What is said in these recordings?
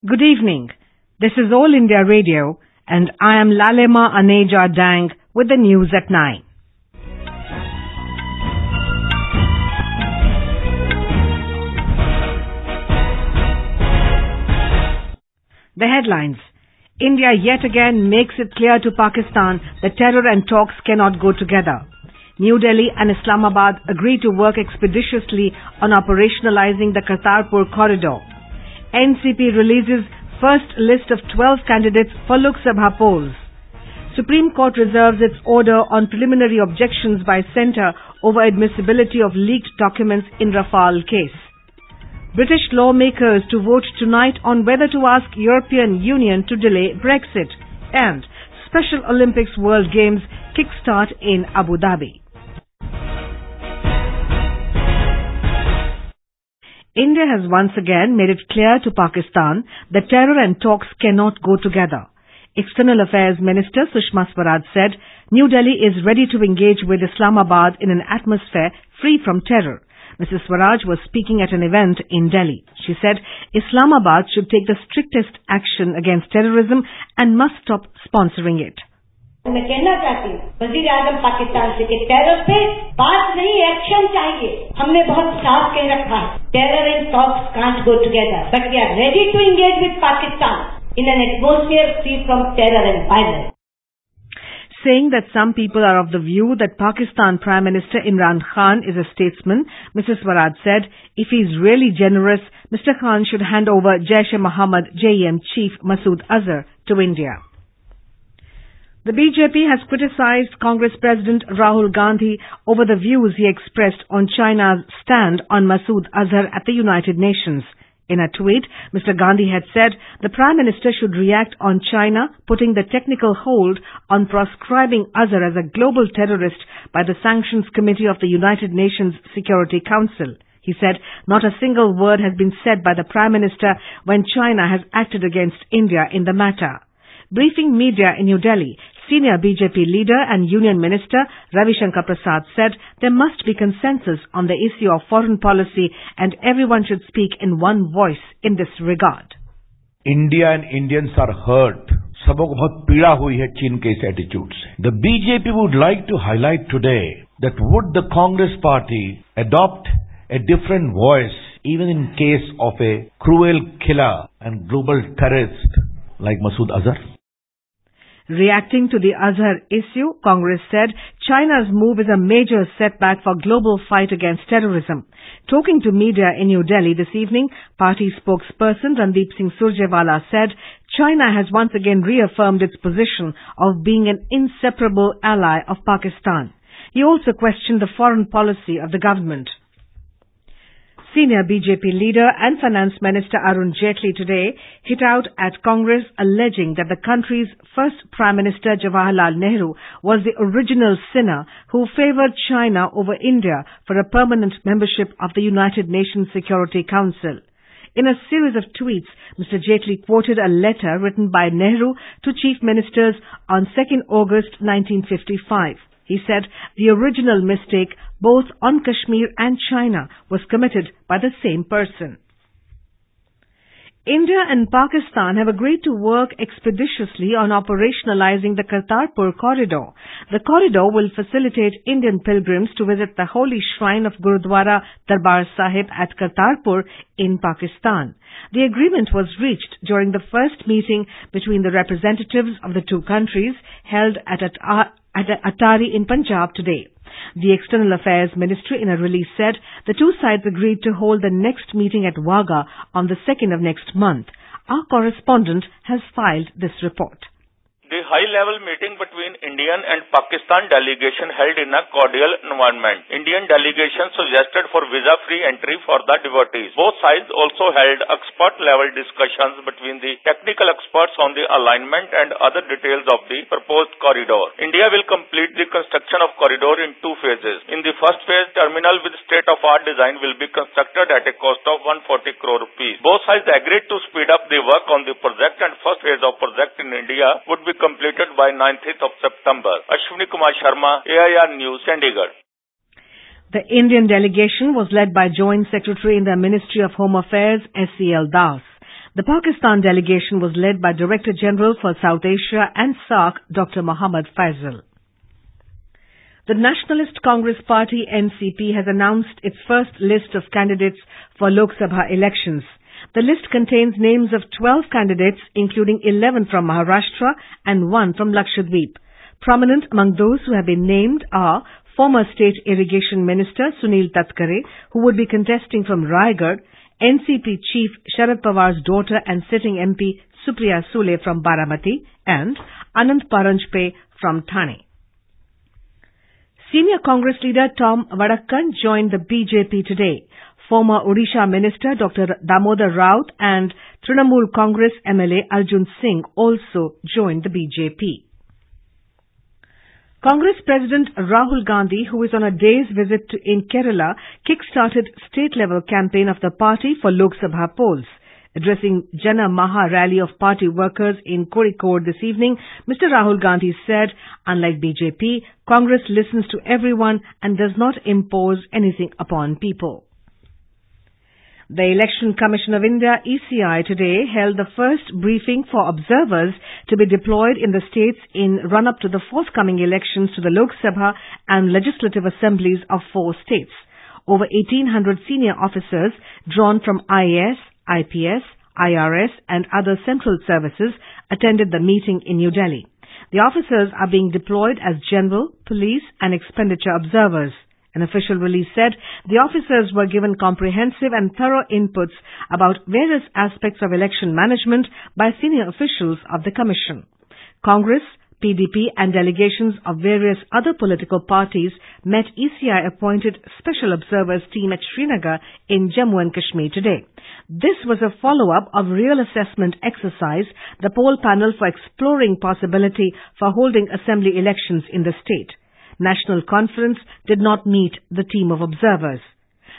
Good evening. This is All India Radio and I am Lalema Aneja Dang with the news at 9. The headlines. India yet again makes it clear to Pakistan that terror and talks cannot go together. New Delhi and Islamabad agree to work expeditiously on operationalizing the Kartapur corridor. NCP releases first list of 12 candidates for Lok Sabha polls. Supreme Court reserves its order on preliminary objections by centre over admissibility of leaked documents in Rafale case. British lawmakers to vote tonight on whether to ask European Union to delay Brexit. And Special Olympics World Games kickstart in Abu Dhabi. India has once again made it clear to Pakistan that terror and talks cannot go together. External Affairs Minister Sushma Swaraj said New Delhi is ready to engage with Islamabad in an atmosphere free from terror. Mrs. Swaraj was speaking at an event in Delhi. She said Islamabad should take the strictest action against terrorism and must stop sponsoring it. मैं कहना चाहती हूँ वज़ीर आज़म पाकिस्तान से कि terror पे बात नहीं एक्शन चाहिए। हमने बहुत साफ कह रखा है terror and talks can't go together but we are ready to engage with Pakistan in an atmosphere free from terror and violence. Saying that some people are of the view that Pakistan Prime Minister Imran Khan is a statesman, Mrs. Swaraj said if he is really generous, Mr. Khan should hand over Jaish-e-Mohammed JEM chief Masood Azhar to India. The BJP has criticized Congress President Rahul Gandhi over the views he expressed on China's stand on Masood Azhar at the United Nations. In a tweet, Mr. Gandhi had said the Prime Minister should react on China putting the technical hold on proscribing Azhar as a global terrorist by the Sanctions Committee of the United Nations Security Council. He said not a single word has been said by the Prime Minister when China has acted against India in the matter. Briefing media in New Delhi, senior BJP leader and Union Minister Ravi Shankar Prasad said there must be consensus on the issue of foreign policy and everyone should speak in one voice in this regard. India and Indians are hurt. सबों को बहुत पीड़ा हुई है चीन के इस attitude से. The BJP would like to highlight today that would the Congress party adopt a different voice even in case of a cruel killer and global terrorist like Masood Azhar. Reacting to the Azhar issue, Congress said China's move is a major setback for global fight against terrorism. Talking to media in New Delhi this evening, party spokesperson Randeep Singh Surjewala said China has once again reaffirmed its position of being an inseparable ally of Pakistan. He also questioned the foreign policy of the government. Senior BJP leader and Finance Minister Arun Jaitley today hit out at Congress alleging that the country's first Prime Minister Jawaharlal Nehru was the original sinner who favoured China over India for a permanent membership of the United Nations Security Council. In a series of tweets, Mr. Jaitley quoted a letter written by Nehru to Chief Ministers on 2nd August 1955. He said the original mistake both on Kashmir and China was committed by the same person. India and Pakistan have agreed to work expeditiously on operationalizing the Kartapur corridor. The corridor will facilitate Indian pilgrims to visit the holy shrine of Gurudwara Darbar Sahib at Kartapur in Pakistan. The agreement was reached during the first meeting between the representatives of the two countries held at Atari in Punjab today. The External Affairs Ministry in a release said the two sides agreed to hold the next meeting at Wagah on the 2nd of next month. Our correspondent has filed this report. The high-level meeting between Indian and Pakistan delegation held in a cordial environment. Indian delegation suggested for visa-free entry for the devotees. Both sides also held expert-level discussions between the technical experts on the alignment and other details of the proposed corridor. India will complete the construction of corridor in two phases. In the first phase, terminal with state-of-art design will be constructed at a cost of 140 crore rupees. Both sides agreed to speed up the work on the project and first phase of project in India would be completed by 19th of September. Ashwini Kumar Sharma, AIR News, Chandigarh. The Indian delegation was led by Joint Secretary in the Ministry of Home Affairs, SCL Das. The Pakistan delegation was led by Director General for South Asia and SAARC, Dr. Mohammad Faisal. The Nationalist Congress Party NCP has announced its first list of candidates for Lok Sabha elections. The list contains names of 12 candidates, including 11 from Maharashtra and 1 from Lakshadweep. Prominent among those who have been named are former State Irrigation Minister Sunil Tatkare, who would be contesting from Raigad, NCP Chief Sharad Pawar's daughter and sitting MP Supriya Sule from Baramati, and Anand Paranjpe from Thane. Senior Congress leader Tom Vadakkan joined the BJP today. Former Odisha Minister Dr. Damodar Raut and Trinamool Congress MLA Arjun Singh also joined the BJP. Congress President Rahul Gandhi, who is on a day's visit in Kerala, kick-started state-level campaign of the party for Lok Sabha polls. Addressing Jana Maha rally of party workers in Kozhikode this evening, Mr. Rahul Gandhi said, unlike BJP, Congress listens to everyone and does not impose anything upon people. The Election Commission of India, ECI, today held the first briefing for observers to be deployed in the states in run-up to the forthcoming elections to the Lok Sabha and legislative assemblies of 4 states. Over 1,800 senior officers drawn from IAS, IPS, IRS and other central services attended the meeting in New Delhi. The officers are being deployed as general, police and expenditure observers. An official release said the officers were given comprehensive and thorough inputs about various aspects of election management by senior officials of the Commission. Congress, PDP and delegations of various other political parties met ECI-appointed Special Observers team at Srinagar in Jammu and Kashmir today. This was a follow-up of real assessment exercise, the poll panel for exploring possibility for holding assembly elections in the state. National Conference did not meet the team of observers.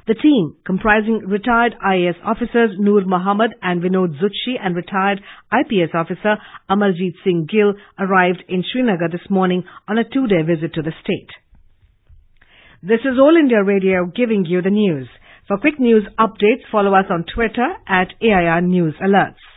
The team, comprising retired IAS officers Noor Mohammed and Vinod Zutshi and retired IPS officer Amarjeet Singh Gill, arrived in Srinagar this morning on a 2-day visit to the state. This is All India Radio giving you the news. For quick news updates, follow us on Twitter at AIR News Alerts.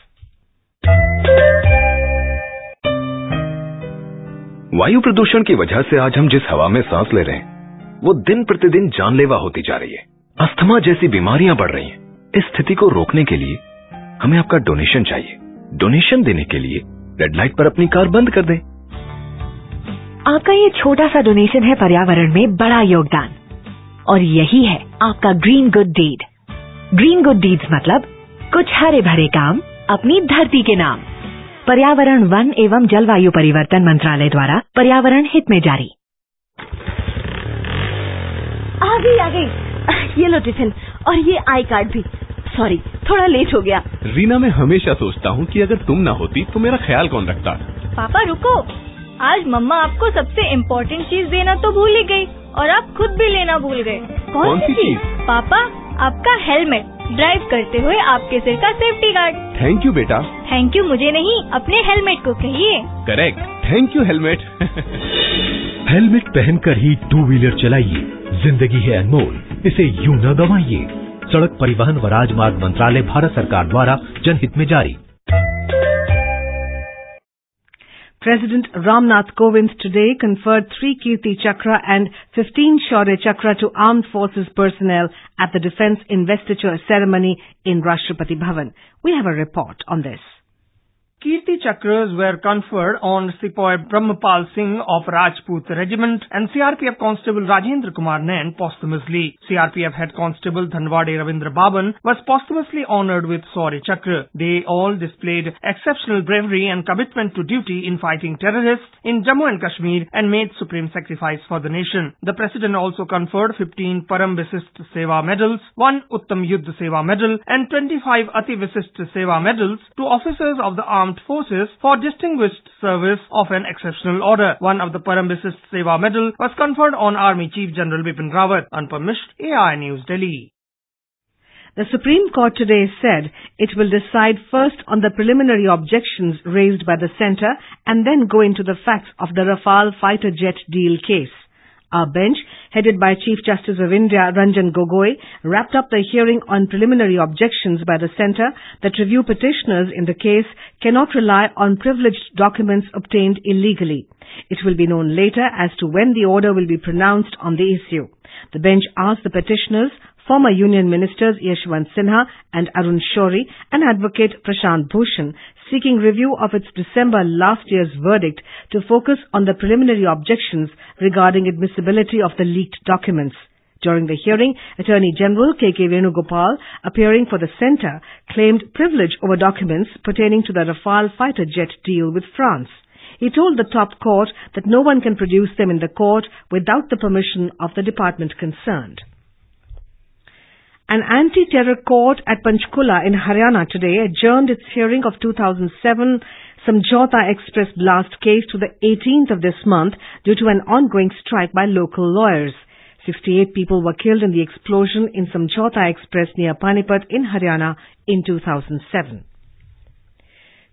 वायु प्रदूषण की वजह से आज हम जिस हवा में सांस ले रहे हैं, वो दिन प्रतिदिन जानलेवा होती जा रही है। अस्थमा जैसी बीमारियां बढ़ रही हैं। इस स्थिति को रोकने के लिए हमें आपका डोनेशन चाहिए। डोनेशन देने के लिए रेड लाइट पर अपनी कार बंद कर दें। आपका ये छोटा सा डोनेशन है पर्यावरण में बड़ा योगदान, और यही है आपका green good deed. Green good deeds मतलब कुछ हरे भरे काम अपनी धरती के नाम। पर्यावरण, वन एवं जलवायु परिवर्तन मंत्रालय द्वारा पर्यावरण हित में जारी। आ गई। ये लो टिफिन और ये आई कार्ड भी। सॉरी, थोड़ा लेट हो गया। रीना, मैं हमेशा सोचता हूँ कि अगर तुम ना होती तो मेरा ख्याल कौन रखता। पापा रुको, आज मम्मा आपको सबसे इम्पोर्टेंट चीज देना तो भूल ही गई और आप खुद भी लेना भूल गए। कौन सी चीज? पापा, आपका हेलमेट। ड्राइव करते हुए आपके सिर का सेफ्टी गार्ड। थैंक यू बेटा। थैंक यू मुझे नहीं, अपने हेलमेट को कहिए। Correct, thank you helmet. Helmet पहनकर ही 2 व्हीलर चलाइए। जिंदगी है अनमोल, इसे यूं न गंवाइए। सड़क परिवहन व राजमार्ग मंत्रालय, भारत सरकार द्वारा जनहित में जारी। President Ramnath Kovind today conferred 3 Kirti Chakra and 15 Shaurya Chakra to armed forces personnel at the Defence Investiture ceremony in Rashtrapati Bhavan. We have a report on this. Kirti Chakras were conferred on Sepoy Brahmapal Singh of Rajput Regiment and CRPF Constable Rajendra Kumar Nain posthumously. CRPF Head Constable Dhanwade Ravindra Baban was posthumously honoured with Shaurya Chakra. They all displayed exceptional bravery and commitment to duty in fighting terrorists in Jammu and Kashmir and made supreme sacrifice for the nation. The President also conferred 15 Param Visisht Seva medals, 1 Uttam Yuddha Seva medal and 25 Ati Visisht Seva medals to officers of the armed forces for distinguished service of an exceptional order. One of the Param Visisht Seva medal was conferred on Army Chief General Bipin Rawat. Unpermished, AI News, Delhi. The Supreme Court today said it will decide first on the preliminary objections raised by the centre and then go into the facts of the Rafale fighter jet deal case. Our bench, headed by Chief Justice of India Ranjan Gogoi, wrapped up the hearing on preliminary objections by the centre that review petitioners in the case cannot rely on privileged documents obtained illegally. It will be known later as to when the order will be pronounced on the issue. The bench asked the petitioners, former Union Ministers Yashwant Sinha and Arun Shourie, and Advocate Prashant Bhushan, seeking review of its December last year's verdict to focus on the preliminary objections regarding admissibility of the leaked documents. During the hearing, Attorney General K.K. Venugopal, appearing for the centre, claimed privilege over documents pertaining to the Rafale fighter jet deal with France. He told the top court that no one can produce them in the court without the permission of the department concerned. An anti-terror court at Panchkula in Haryana today adjourned its hearing of 2007 Samjhauta Express blast case to the 18th of this month due to an ongoing strike by local lawyers. 68 people were killed in the explosion in Samjhauta Express near Panipat in Haryana in 2007.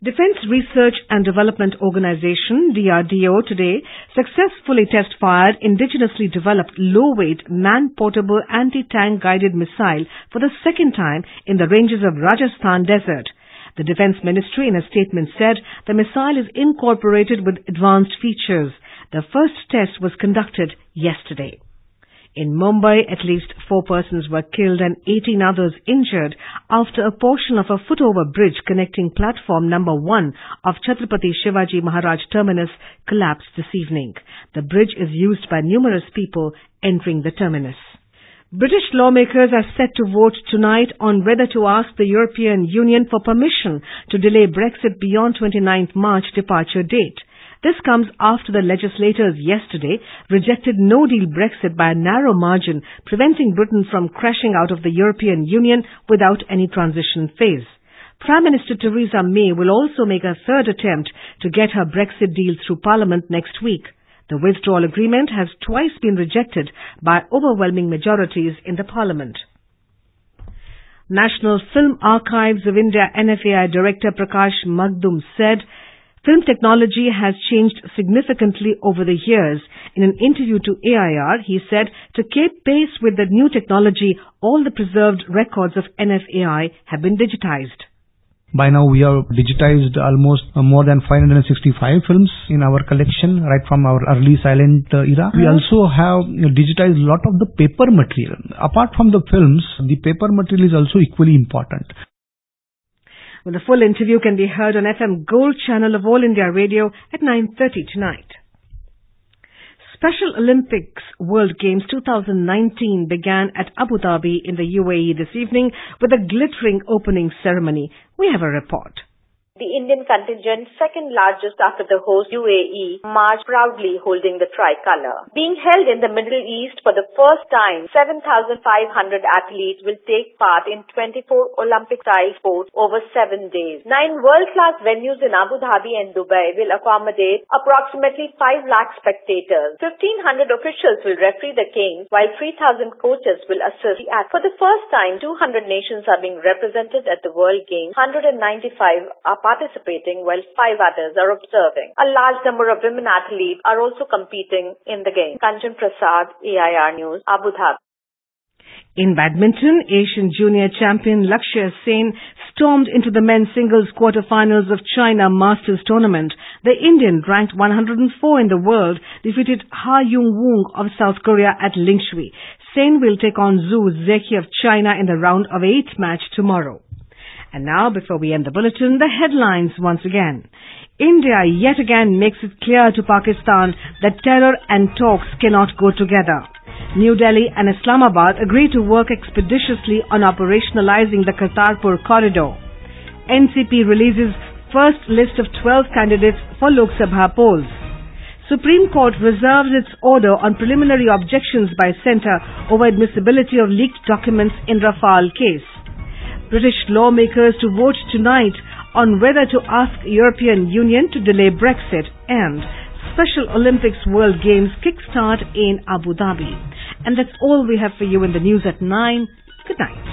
Defence Research and Development Organization, DRDO, today successfully test-fired indigenously developed low-weight, man-portable anti-tank guided missile for the second time in the ranges of Rajasthan desert. The Defence Ministry in a statement said the missile is incorporated with advanced features. The first test was conducted yesterday. In Mumbai, at least 4 persons were killed and 18 others injured after a portion of a foot-over bridge connecting platform number 1 of Chhatrapati Shivaji Maharaj terminus collapsed this evening. The bridge is used by numerous people entering the terminus. British lawmakers are set to vote tonight on whether to ask the European Union for permission to delay Brexit beyond 29th March departure date. This comes after the legislators yesterday rejected no-deal Brexit by a narrow margin, preventing Britain from crashing out of the European Union without any transition phase. Prime Minister Theresa May will also make a third attempt to get her Brexit deal through Parliament next week. The withdrawal agreement has twice been rejected by overwhelming majorities in the Parliament. National Film Archives of India NFAI Director Prakash Magdum said, film technology has changed significantly over the years. In an interview to AIR, he said, to keep pace with the new technology, all the preserved records of NFAI have been digitized. By now we have digitized almost more than 565 films in our collection, right from our early silent era. We also have digitized a lot of the paper material. Apart from the films, the paper material is also equally important. Well, the full interview can be heard on FM Gold channel of All India Radio at 9:30 tonight. Special Olympics World Games 2019 began at Abu Dhabi in the UAE this evening with a glittering opening ceremony. We have a report. The Indian contingent, second largest after the host UAE, marched proudly holding the tricolour. Being held in the Middle East for the first time, 7,500 athletes will take part in 24 Olympic-style sports over 7 days. 9 world-class venues in Abu Dhabi and Dubai will accommodate approximately 5 lakh spectators. 1,500 officials will referee the games, while 3,000 coaches will assist the athletes. For the first time, 200 nations are being represented at the World Games. 195 are participating while 5 others are observing. A large number of women athletes are also competing in the game. Kanchan Prasad, AIR News, Abu Dhabi. In badminton, Asian junior champion Lakshya Sen stormed into the men's singles quarterfinals of China Masters tournament. The Indian, ranked 104 in the world, defeated Ha Yung-woong of South Korea at Lingshui. Sen will take on Zhu Zeki of China in the round of 8 match tomorrow. And now, before we end the bulletin, the headlines once again. India yet again makes it clear to Pakistan that terror and talks cannot go together. New Delhi and Islamabad agree to work expeditiously on operationalizing the Kartapur corridor. NCP releases first list of 12 candidates for Lok Sabha polls. Supreme Court reserves its order on preliminary objections by centre over admissibility of leaked documents in Rafale case. British lawmakers to vote tonight on whether to ask European Union to delay Brexit, and Special Olympics World Games kickstart in Abu Dhabi. And that's all we have for you in the news at 9. Good night.